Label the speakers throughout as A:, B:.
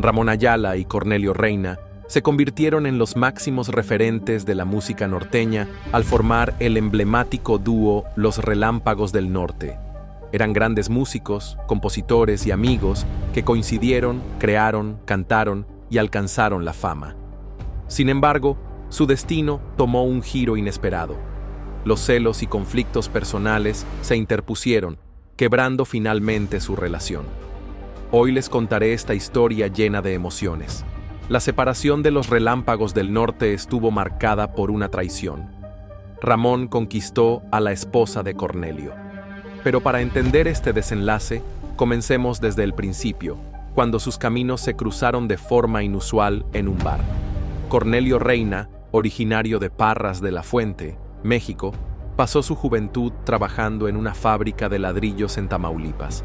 A: Ramón Ayala y Cornelio Reina se convirtieron en los máximos referentes de la música norteña al formar el emblemático dúo Los Relámpagos del Norte. Eran grandes músicos, compositores y amigos que coincidieron, crearon, cantaron y alcanzaron la fama. Sin embargo, su destino tomó un giro inesperado. Los celos y conflictos personales se interpusieron, quebrando finalmente su relación. Hoy les contaré esta historia llena de emociones. La separación de los Relámpagos del Norte estuvo marcada por una traición. Ramón conquistó a la esposa de Cornelio. Pero para entender este desenlace, comencemos desde el principio, cuando sus caminos se cruzaron de forma inusual en un bar. Cornelio Reina, originario de Parras de la Fuente, México, pasó su juventud trabajando en una fábrica de ladrillos en Tamaulipas.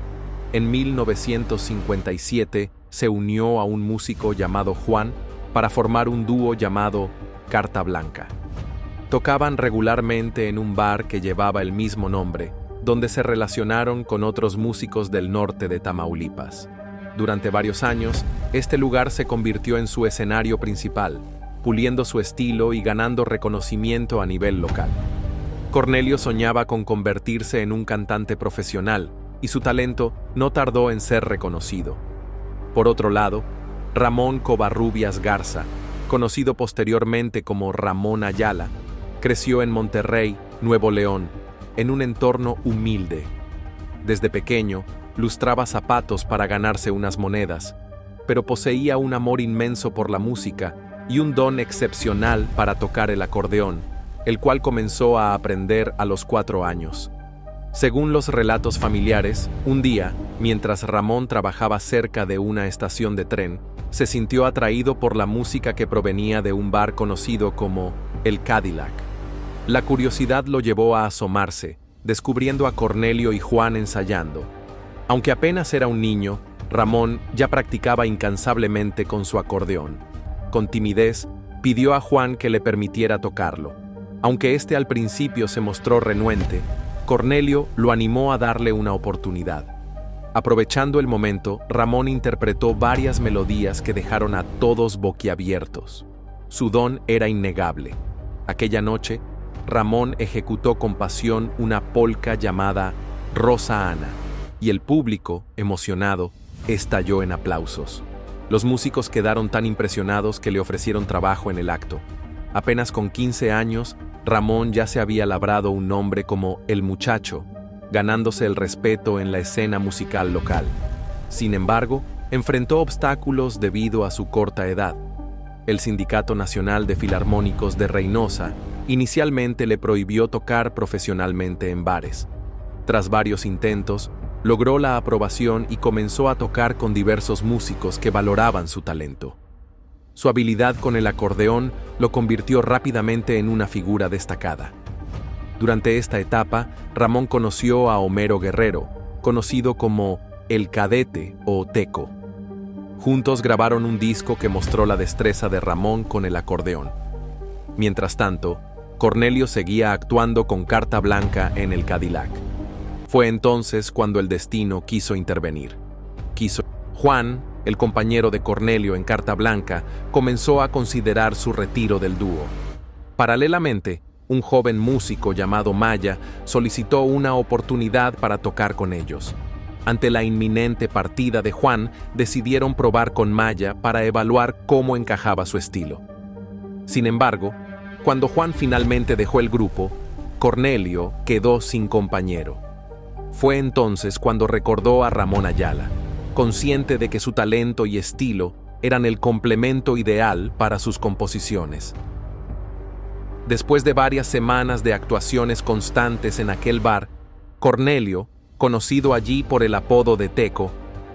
A: En 1957 se unió a un músico llamado Juan para formar un dúo llamado Carta Blanca. Tocaban regularmente en un bar que llevaba el mismo nombre, donde se relacionaron con otros músicos del norte de Tamaulipas. Durante varios años, este lugar se convirtió en su escenario principal, puliendo su estilo y ganando reconocimiento a nivel local. Cornelio soñaba con convertirse en un cantante profesional, y su talento no tardó en ser reconocido. Por otro lado, Ramón Covarrubias Garza, conocido posteriormente como Ramón Ayala, creció en Monterrey, Nuevo León, en un entorno humilde. Desde pequeño, lustraba zapatos para ganarse unas monedas, pero poseía un amor inmenso por la música y un don excepcional para tocar el acordeón, el cual comenzó a aprender a los 4 años. Según los relatos familiares, un día, mientras Ramón trabajaba cerca de una estación de tren, se sintió atraído por la música que provenía de un bar conocido como el Cadillac. La curiosidad lo llevó a asomarse, descubriendo a Cornelio y Juan ensayando. Aunque apenas era un niño, Ramón ya practicaba incansablemente con su acordeón. Con timidez, pidió a Juan que le permitiera tocarlo. Aunque éste al principio se mostró renuente, Cornelio lo animó a darle una oportunidad. Aprovechando el momento, Ramón interpretó varias melodías que dejaron a todos boquiabiertos. Su don era innegable. Aquella noche, Ramón ejecutó con pasión una polca llamada Rosa Ana, y el público, emocionado, estalló en aplausos. Los músicos quedaron tan impresionados que le ofrecieron trabajo en el acto. Apenas con 15 años, Ramón ya se había labrado un nombre como El Muchacho, ganándose el respeto en la escena musical local. Sin embargo, enfrentó obstáculos debido a su corta edad. El Sindicato Nacional de Filarmónicos de Reynosa inicialmente le prohibió tocar profesionalmente en bares. Tras varios intentos, logró la aprobación y comenzó a tocar con diversos músicos que valoraban su talento. Su habilidad con el acordeón lo convirtió rápidamente en una figura destacada. Durante esta etapa, Ramón conoció a Homero Guerrero, conocido como El Cadete o Teco. Juntos grabaron un disco que mostró la destreza de Ramón con el acordeón. Mientras tanto, Cornelio seguía actuando con Carta Blanca en el Cadillac. Fue entonces cuando el destino quiso intervenir. Juan, el compañero de Cornelio en Carta Blanca, comenzó a considerar su retiro del dúo. Paralelamente, un joven músico llamado Maya solicitó una oportunidad para tocar con ellos. Ante la inminente partida de Juan, decidieron probar con Maya para evaluar cómo encajaba su estilo. Sin embargo, cuando Juan finalmente dejó el grupo, Cornelio quedó sin compañero. Fue entonces cuando recordó a Ramón Ayala, consciente de que su talento y estilo eran el complemento ideal para sus composiciones. Después de varias semanas de actuaciones constantes en aquel bar, Cornelio, conocido allí por el apodo de Teco,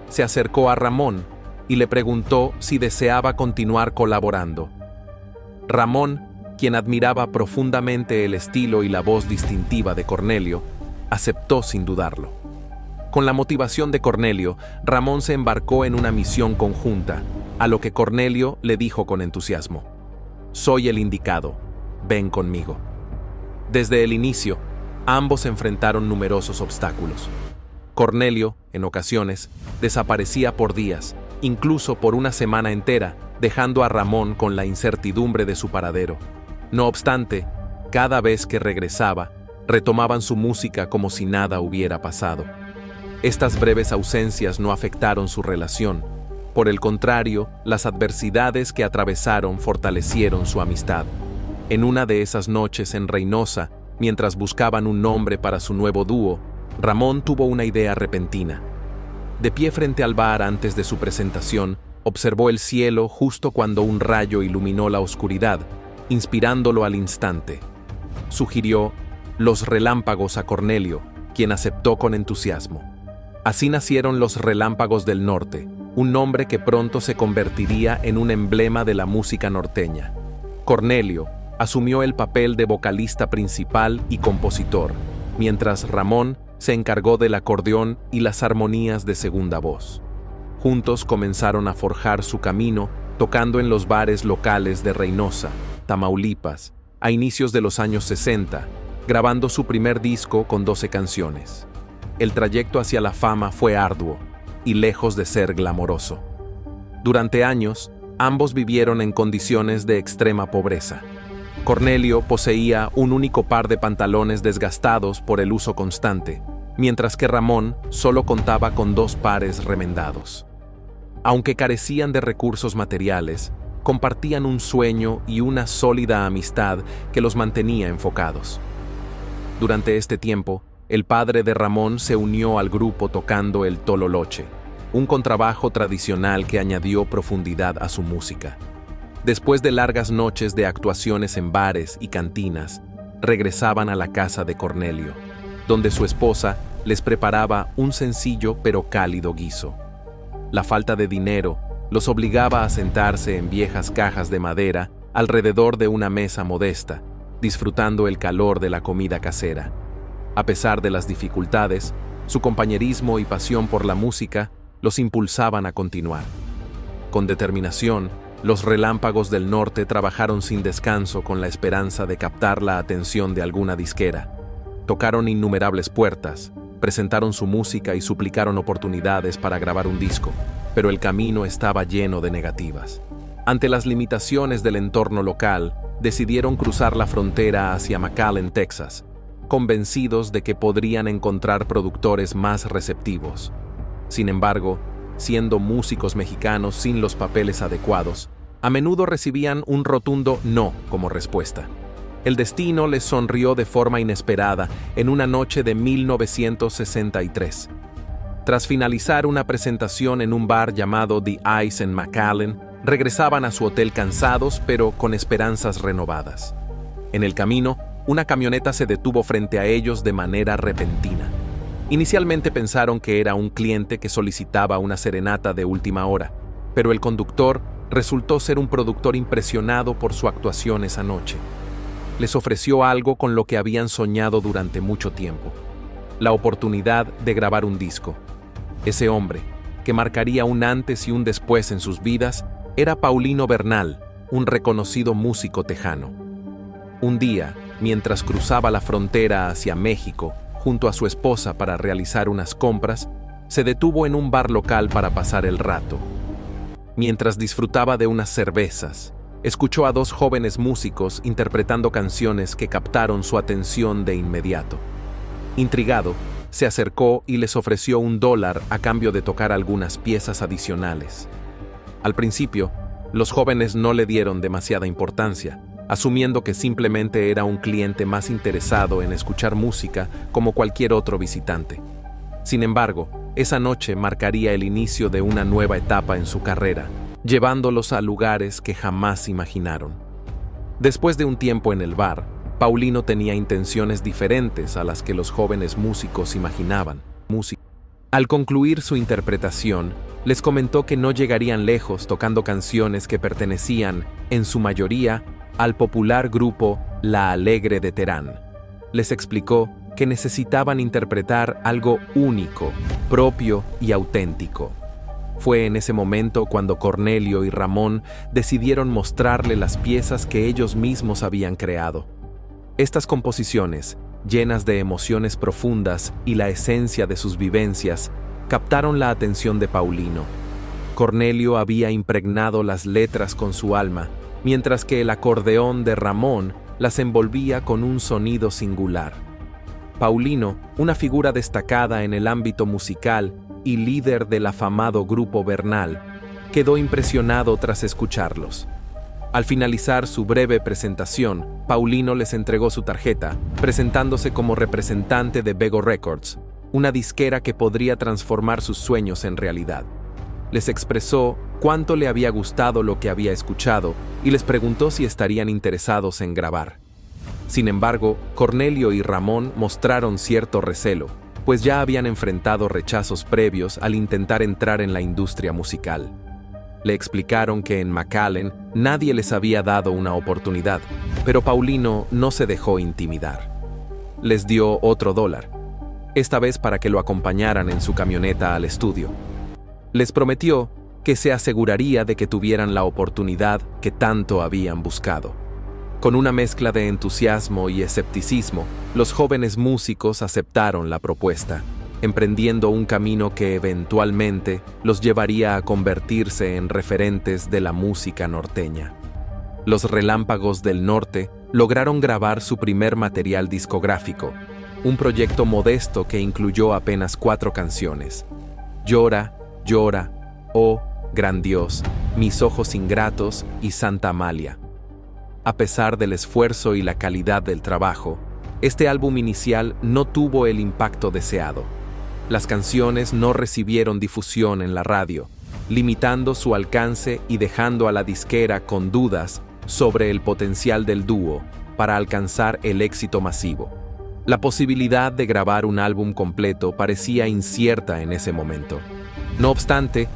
A: se acercó a Ramón y le preguntó si deseaba continuar colaborando. Ramón, quien admiraba profundamente el estilo y la voz distintiva de Cornelio, aceptó sin dudarlo. Con la motivación de Cornelio, Ramón se embarcó en una misión conjunta, a lo que Cornelio le dijo con entusiasmo: «Soy el indicado, ven conmigo». Desde el inicio, ambos enfrentaron numerosos obstáculos. Cornelio, en ocasiones, desaparecía por días, incluso por una semana entera, dejando a Ramón con la incertidumbre de su paradero. No obstante, cada vez que regresaba, retomaban su música como si nada hubiera pasado. Estas breves ausencias no afectaron su relación. Por el contrario, las adversidades que atravesaron fortalecieron su amistad. En una de esas noches en Reynosa, mientras buscaban un nombre para su nuevo dúo, Ramón tuvo una idea repentina. De pie frente al bar antes de su presentación, observó el cielo justo cuando un rayo iluminó la oscuridad, inspirándolo al instante. Sugirió Los Relámpagos a Cornelio, quien aceptó con entusiasmo. Así nacieron Los Relámpagos del Norte, un nombre que pronto se convertiría en un emblema de la música norteña. Cornelio asumió el papel de vocalista principal y compositor, mientras Ramón se encargó del acordeón y las armonías de segunda voz. Juntos comenzaron a forjar su camino, tocando en los bares locales de Reynosa, Tamaulipas, a inicios de los años 60, grabando su primer disco con 12 canciones. El trayecto hacia la fama fue arduo y lejos de ser glamoroso. Durante años, ambos vivieron en condiciones de extrema pobreza. Cornelio poseía un único par de pantalones desgastados por el uso constante, mientras que Ramón solo contaba con 2 pares remendados. Aunque carecían de recursos materiales, compartían un sueño y una sólida amistad que los mantenía enfocados. Durante este tiempo, el padre de Ramón se unió al grupo tocando el tololoche, un contrabajo tradicional que añadió profundidad a su música. Después de largas noches de actuaciones en bares y cantinas, regresaban a la casa de Cornelio, donde su esposa les preparaba un sencillo pero cálido guiso. La falta de dinero los obligaba a sentarse en viejas cajas de madera alrededor de una mesa modesta, disfrutando el calor de la comida casera. A pesar de las dificultades, su compañerismo y pasión por la música los impulsaban a continuar. Con determinación, los Relámpagos del Norte trabajaron sin descanso con la esperanza de captar la atención de alguna disquera. Tocaron innumerables puertas, presentaron su música y suplicaron oportunidades para grabar un disco, pero el camino estaba lleno de negativas. Ante las limitaciones del entorno local, decidieron cruzar la frontera hacia McAllen, Texas, convencidos de que podrían encontrar productores más receptivos. Sin embargo, siendo músicos mexicanos sin los papeles adecuados, a menudo recibían un rotundo no como respuesta. El destino les sonrió de forma inesperada en una noche de 1963. Tras finalizar una presentación en un bar llamado The Ice en McAllen, regresaban a su hotel cansados pero con esperanzas renovadas. En el camino, una camioneta se detuvo frente a ellos de manera repentina. Inicialmente pensaron que era un cliente que solicitaba una serenata de última hora, pero el conductor resultó ser un productor impresionado por su actuación esa noche. Les ofreció algo con lo que habían soñado durante mucho tiempo: la oportunidad de grabar un disco. Ese hombre, que marcaría un antes y un después en sus vidas, era Paulino Bernal, un reconocido músico tejano. Un día, mientras cruzaba la frontera hacia México, junto a su esposa para realizar unas compras, se detuvo en un bar local para pasar el rato. Mientras disfrutaba de unas cervezas, escuchó a 2 jóvenes músicos interpretando canciones que captaron su atención de inmediato. Intrigado, se acercó y les ofreció $1 a cambio de tocar algunas piezas adicionales. Al principio, los jóvenes no le dieron demasiada importancia, asumiendo que simplemente era un cliente más interesado en escuchar música como cualquier otro visitante. Sin embargo, esa noche marcaría el inicio de una nueva etapa en su carrera, llevándolos a lugares que jamás imaginaron. Después de un tiempo en el bar, Paulino tenía intenciones diferentes a las que los jóvenes músicos imaginaban. Al concluir su interpretación, les comentó que no llegarían lejos tocando canciones que pertenecían, en su mayoría, al popular grupo La Alegre de Terán. Les explicó que necesitaban interpretar algo único, propio y auténtico. Fue en ese momento cuando Cornelio y Ramón decidieron mostrarle las piezas que ellos mismos habían creado. Estas composiciones, llenas de emociones profundas y la esencia de sus vivencias, captaron la atención de Paulino. Cornelio había impregnado las letras con su alma, mientras que el acordeón de Ramón las envolvía con un sonido singular. Paulino, una figura destacada en el ámbito musical y líder del afamado Grupo Bernal, quedó impresionado tras escucharlos. Al finalizar su breve presentación, Paulino les entregó su tarjeta, presentándose como representante de Bego Records, una disquera que podría transformar sus sueños en realidad. Les expresó cuánto le había gustado lo que había escuchado y les preguntó si estarían interesados en grabar. Sin embargo, Cornelio y Ramón mostraron cierto recelo, pues ya habían enfrentado rechazos previos al intentar entrar en la industria musical. Le explicaron que en McAllen nadie les había dado una oportunidad, pero Paulino no se dejó intimidar. Les dio otro $1, esta vez para que lo acompañaran en su camioneta al estudio. Les prometió que se aseguraría de que tuvieran la oportunidad que tanto habían buscado. Con una mezcla de entusiasmo y escepticismo, los jóvenes músicos aceptaron la propuesta, emprendiendo un camino que eventualmente los llevaría a convertirse en referentes de la música norteña. Los Relámpagos del Norte lograron grabar su primer material discográfico, un proyecto modesto que incluyó apenas 4 canciones: Llora, Llora, Oh, Gran Dios, Mis Ojos Ingratos y Santa Amalia. A pesar del esfuerzo y la calidad del trabajo, este álbum inicial no tuvo el impacto deseado. Las canciones no recibieron difusión en la radio, limitando su alcance y dejando a la disquera con dudas sobre el potencial del dúo para alcanzar el éxito masivo. La posibilidad de grabar un álbum completo parecía incierta en ese momento. No obstante,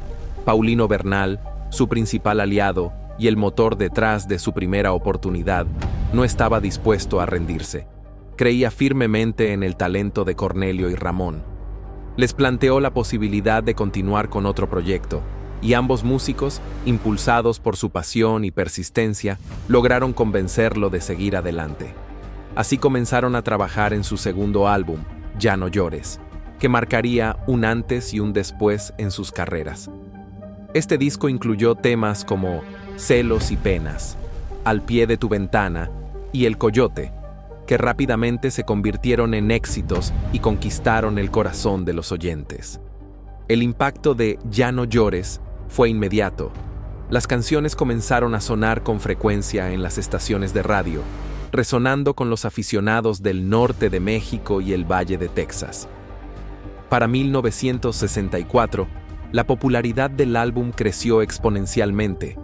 A: Paulino Bernal, su principal aliado y el motor detrás de su primera oportunidad, no estaba dispuesto a rendirse. Creía firmemente en el talento de Cornelio y Ramón. Les planteó la posibilidad de continuar con otro proyecto, y ambos músicos, impulsados por su pasión y persistencia, lograron convencerlo de seguir adelante. Así comenzaron a trabajar en su segundo álbum, Ya no llores, que marcaría un antes y un después en sus carreras. Este disco incluyó temas como Celos y Penas, Al pie de tu ventana y El Coyote, que rápidamente se convirtieron en éxitos y conquistaron el corazón de los oyentes. El impacto de Ya no llores fue inmediato. Las canciones comenzaron a sonar con frecuencia en las estaciones de radio, resonando con los aficionados del norte de México y el Valle de Texas. Para 1964, la popularidad del álbum creció exponencialmente,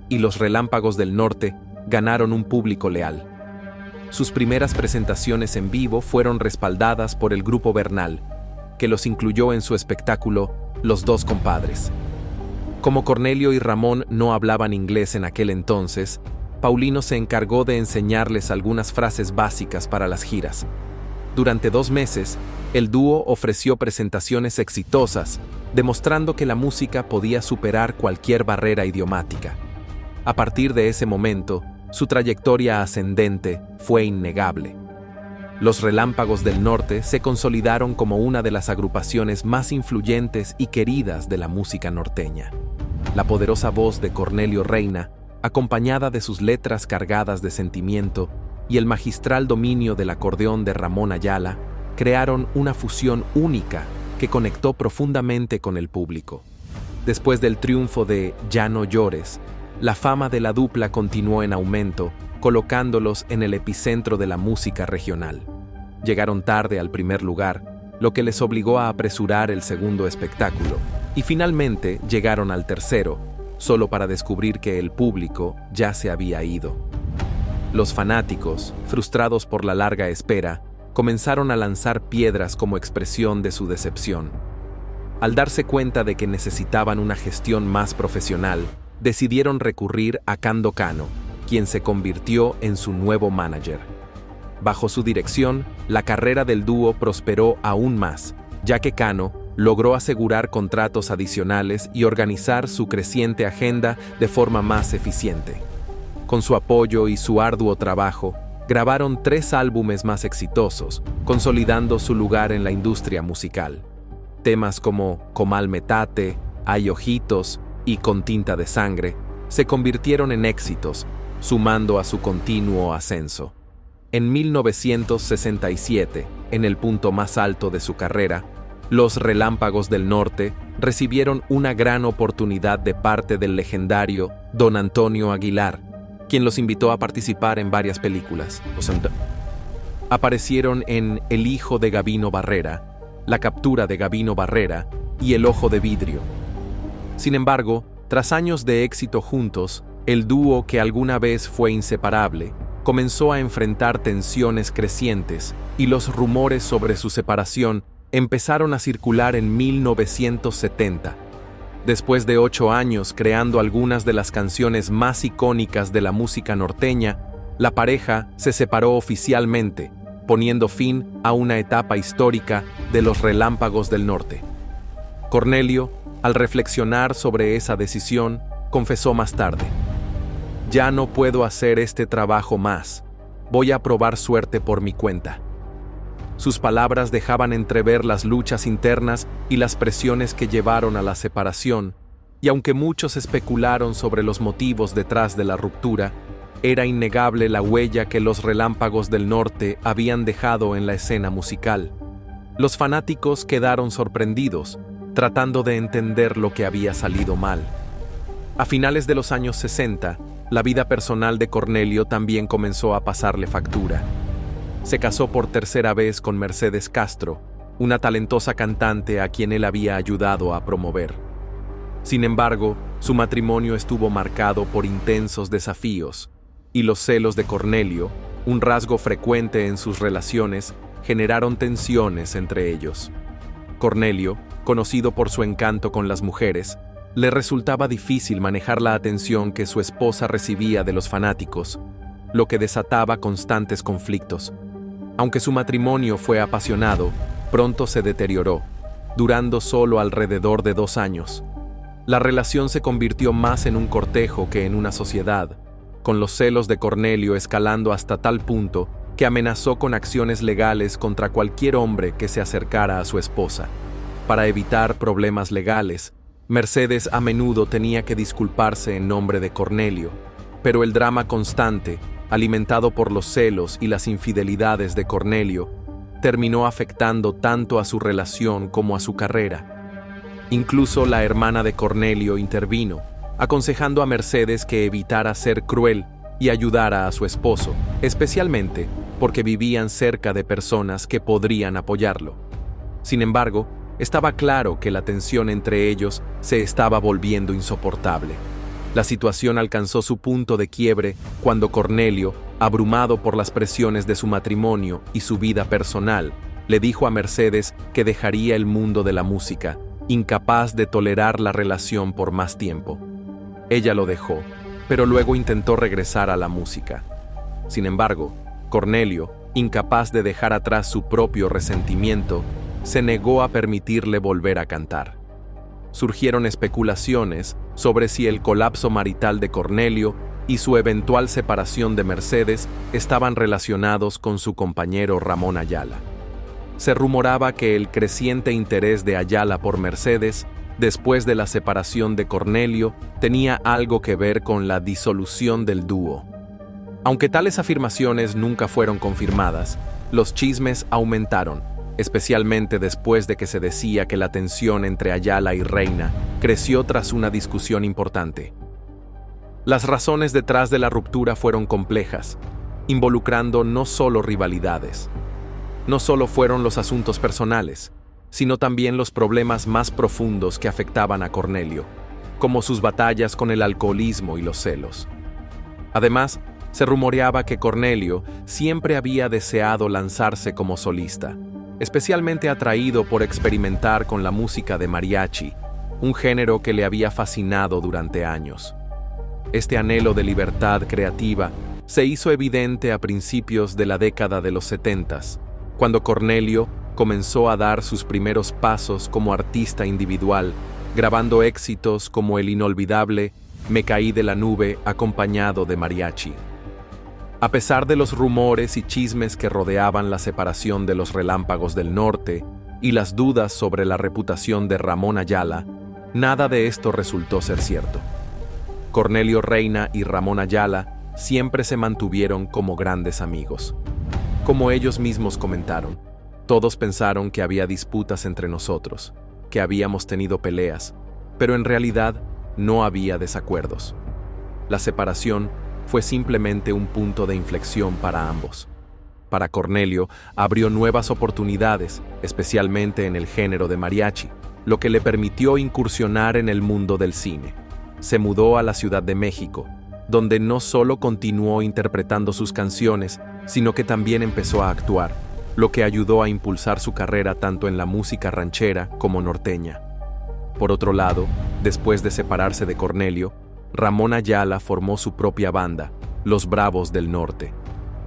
A: y los Relámpagos del Norte ganaron un público leal. Sus primeras presentaciones en vivo fueron respaldadas por el Grupo Bernal, que los incluyó en su espectáculo Los Dos Compadres. Como Cornelio y Ramón no hablaban inglés en aquel entonces, Paulino se encargó de enseñarles algunas frases básicas para las giras. Durante 2 meses, el dúo ofreció presentaciones exitosas, demostrando que la música podía superar cualquier barrera idiomática. A partir de ese momento, su trayectoria ascendente fue innegable. Los Relámpagos del Norte se consolidaron como una de las agrupaciones más influyentes y queridas de la música norteña. La poderosa voz de Cornelio Reina, acompañada de sus letras cargadas de sentimiento, y el magistral dominio del acordeón de Ramón Ayala, crearon una fusión única que conectó profundamente con el público. Después del triunfo de Ya no llores, la fama de la dupla continuó en aumento, colocándolos en el epicentro de la música regional. Llegaron tarde al primer lugar, lo que les obligó a apresurar el segundo espectáculo, y finalmente llegaron al tercero, solo para descubrir que el público ya se había ido. Los fanáticos, frustrados por la larga espera, comenzaron a lanzar piedras como expresión de su decepción. Al darse cuenta de que necesitaban una gestión más profesional, decidieron recurrir a Cando Cano, quien se convirtió en su nuevo manager. Bajo su dirección, la carrera del dúo prosperó aún más, ya que Cano logró asegurar contratos adicionales y organizar su creciente agenda de forma más eficiente. Con su apoyo y su arduo trabajo, grabaron 3 álbumes más exitosos, consolidando su lugar en la industria musical. Temas como Comal Metate, Hay Ojitos y Con tinta de sangre se convirtieron en éxitos, sumando a su continuo ascenso. En 1967, en el punto más alto de su carrera, los Relámpagos del Norte recibieron una gran oportunidad de parte del legendario Don Antonio Aguilar, quien los invitó a participar en varias películas. Aparecieron en El hijo de Gabino Barrera, La captura de Gabino Barrera y El ojo de vidrio. Sin embargo, tras años de éxito juntos, el dúo que alguna vez fue inseparable comenzó a enfrentar tensiones crecientes y los rumores sobre su separación empezaron a circular en 1970. Después de 8 años creando algunas de las canciones más icónicas de la música norteña, la pareja se separó oficialmente, poniendo fin a una etapa histórica de los Relámpagos del Norte. Cornelio, al reflexionar sobre esa decisión, confesó más tarde: «Ya no puedo hacer este trabajo más. Voy a probar suerte por mi cuenta». Sus palabras dejaban entrever las luchas internas y las presiones que llevaron a la separación, y aunque muchos especularon sobre los motivos detrás de la ruptura, era innegable la huella que los Relámpagos del Norte habían dejado en la escena musical. Los fanáticos quedaron sorprendidos, tratando de entender lo que había salido mal. A finales de los años 60, la vida personal de Cornelio también comenzó a pasarle factura. Se casó por tercera vez con Mercedes Castro, una talentosa cantante a quien él había ayudado a promover. Sin embargo, su matrimonio estuvo marcado por intensos desafíos, y los celos de Cornelio, un rasgo frecuente en sus relaciones, generaron tensiones entre ellos. Cornelio, conocido por su encanto con las mujeres, le resultaba difícil manejar la atención que su esposa recibía de los fanáticos, lo que desataba constantes conflictos. Aunque su matrimonio fue apasionado, pronto se deterioró, durando solo alrededor de 2 años. La relación se convirtió más en un cortejo que en una sociedad, con los celos de Cornelio escalando hasta tal punto que amenazó con acciones legales contra cualquier hombre que se acercara a su esposa. Para evitar problemas legales, Mercedes a menudo tenía que disculparse en nombre de Cornelio, pero el drama constante, alimentado por los celos y las infidelidades de Cornelio, terminó afectando tanto a su relación como a su carrera. Incluso la hermana de Cornelio intervino, aconsejando a Mercedes que evitara ser cruel y ayudara a su esposo, especialmente porque vivían cerca de personas que podrían apoyarlo. Sin embargo, estaba claro que la tensión entre ellos se estaba volviendo insoportable. La situación alcanzó su punto de quiebre cuando Cornelio, abrumado por las presiones de su matrimonio y su vida personal, le dijo a Mercedes que dejaría el mundo de la música, incapaz de tolerar la relación por más tiempo. Ella lo dejó, pero luego intentó regresar a la música. Sin embargo, Cornelio, incapaz de dejar atrás su propio resentimiento, se negó a permitirle volver a cantar. Surgieron especulaciones sobre si el colapso marital de Cornelio y su eventual separación de Mercedes estaban relacionados con su compañero Ramón Ayala. Se rumoraba que el creciente interés de Ayala por Mercedes, después de la separación de Cornelio, tenía algo que ver con la disolución del dúo. Aunque tales afirmaciones nunca fueron confirmadas, los chismes aumentaron, especialmente después de que se decía que la tensión entre Ayala y Reina creció tras una discusión importante. Las razones detrás de la ruptura fueron complejas, involucrando no solo rivalidades. No solo fueron los asuntos personales, sino también los problemas más profundos que afectaban a Cornelio, como sus batallas con el alcoholismo y los celos. Además, se rumoreaba que Cornelio siempre había deseado lanzarse como solista, especialmente atraído por experimentar con la música de mariachi, un género que le había fascinado durante años. Este anhelo de libertad creativa se hizo evidente a principios de la década de los 70s, cuando Cornelio comenzó a dar sus primeros pasos como artista individual, grabando éxitos como el inolvidable Me caí de la nube acompañado de mariachi. A pesar de los rumores y chismes que rodeaban la separación de los Relámpagos del Norte y las dudas sobre la reputación de Ramón Ayala, Nada de esto resultó ser cierto. Cornelio Reina y Ramón Ayala siempre se mantuvieron como grandes amigos. Como ellos mismos comentaron, todos pensaron que había disputas entre nosotros, que habíamos tenido peleas, pero en realidad no había desacuerdos. La separación fue simplemente un punto de inflexión para ambos. Para Cornelio, abrió nuevas oportunidades, especialmente en el género de mariachi, lo que le permitió incursionar en el mundo del cine. Se mudó a la Ciudad de México, donde no solo continuó interpretando sus canciones, sino que también empezó a actuar, lo que ayudó a impulsar su carrera tanto en la música ranchera como norteña. Por otro lado, después de separarse de Cornelio, Ramón Ayala formó su propia banda, Los Bravos del Norte.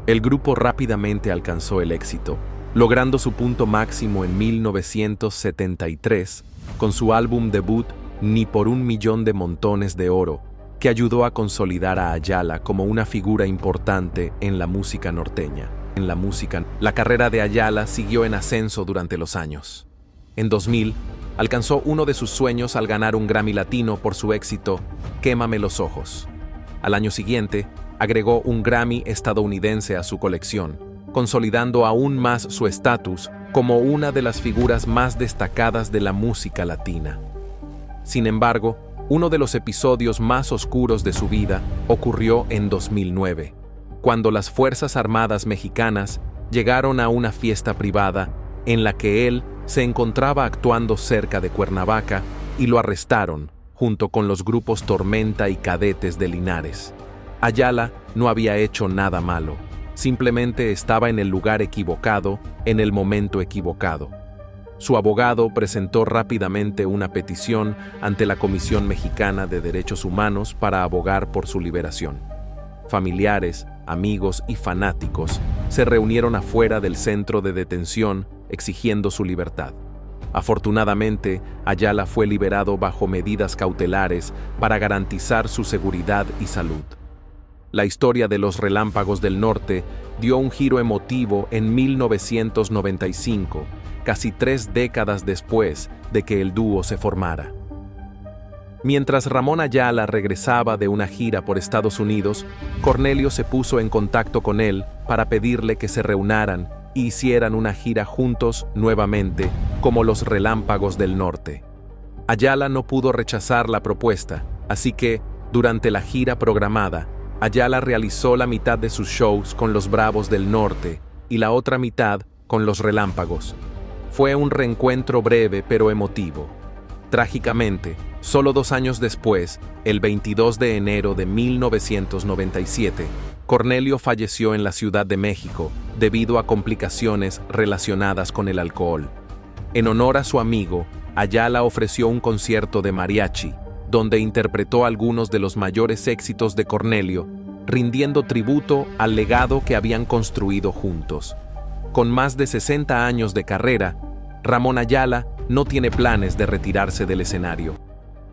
A: El grupo rápidamente alcanzó el éxito, logrando su punto máximo en 1973 con su álbum debut Ni por un millón de montones de oro, que ayudó a consolidar a Ayala como una figura importante en la música norteña. La carrera de Ayala siguió en ascenso durante los años. En 2000, alcanzó uno de sus sueños al ganar un Grammy Latino por su éxito Quémame los ojos. Al año siguiente, agregó un Grammy estadounidense a su colección, consolidando aún más su estatus como una de las figuras más destacadas de la música latina. Sin embargo, uno de los episodios más oscuros de su vida ocurrió en 2009, cuando las Fuerzas Armadas mexicanas llegaron a una fiesta privada en la que él se encontraba actuando cerca de Cuernavaca y lo arrestaron, junto con los grupos Tormenta y Cadetes de Linares. Ayala no había hecho nada malo, simplemente estaba en el lugar equivocado, en el momento equivocado. Su abogado presentó rápidamente una petición ante la Comisión Mexicana de Derechos Humanos para abogar por su liberación. Familiares, amigos y fanáticos se reunieron afuera del centro de detención exigiendo su libertad. Afortunadamente, Ayala fue liberado bajo medidas cautelares para garantizar su seguridad y salud. La historia de los Relámpagos del Norte dio un giro emotivo en 1995, casi 3 décadas después de que el dúo se formara. Mientras Ramón Ayala regresaba de una gira por Estados Unidos, Cornelio se puso en contacto con él para pedirle que se reúnaran y hicieran una gira juntos nuevamente, como los Relámpagos del Norte. Ayala no pudo rechazar la propuesta, así que, durante la gira programada, Ayala realizó la mitad de sus shows con los Bravos del Norte y la otra mitad con los Relámpagos. Fue un reencuentro breve pero emotivo. Trágicamente, solo 2 años después, el 22 de enero de 1997, Cornelio falleció en la Ciudad de México debido a complicaciones relacionadas con el alcohol. En honor a su amigo, Ayala ofreció un concierto de mariachi, donde interpretó algunos de los mayores éxitos de Cornelio, rindiendo tributo al legado que habían construido juntos. Con más de 60 años de carrera, Ramón Ayala no tiene planes de retirarse del escenario.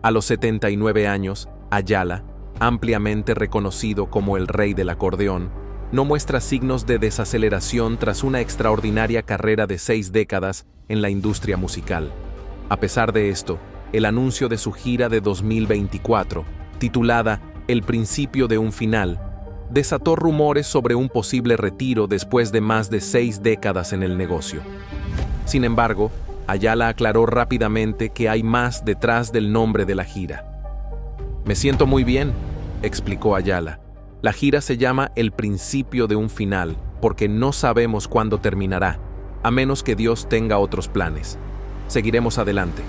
A: A los 79 años, Ayala, ampliamente reconocido como el rey del acordeón, no muestra signos de desaceleración tras una extraordinaria carrera de 6 décadas en la industria musical. A pesar de esto, el anuncio de su gira de 2024, titulada El principio de un final, desató rumores sobre un posible retiro después de más de 6 décadas en el negocio. Sin embargo, Ayala aclaró rápidamente que hay más detrás del nombre de la gira. «Me siento muy bien», explicó Ayala. «La gira se llama El principio de un final porque no sabemos cuándo terminará, a menos que Dios tenga otros planes. Seguiremos adelante».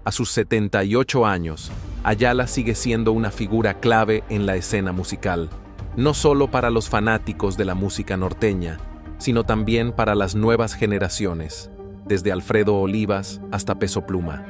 A: A sus 78 años, Ayala sigue siendo una figura clave en la escena musical, no solo para los fanáticos de la música norteña, sino también para las nuevas generaciones, desde Alfredo Olivas hasta Peso Pluma.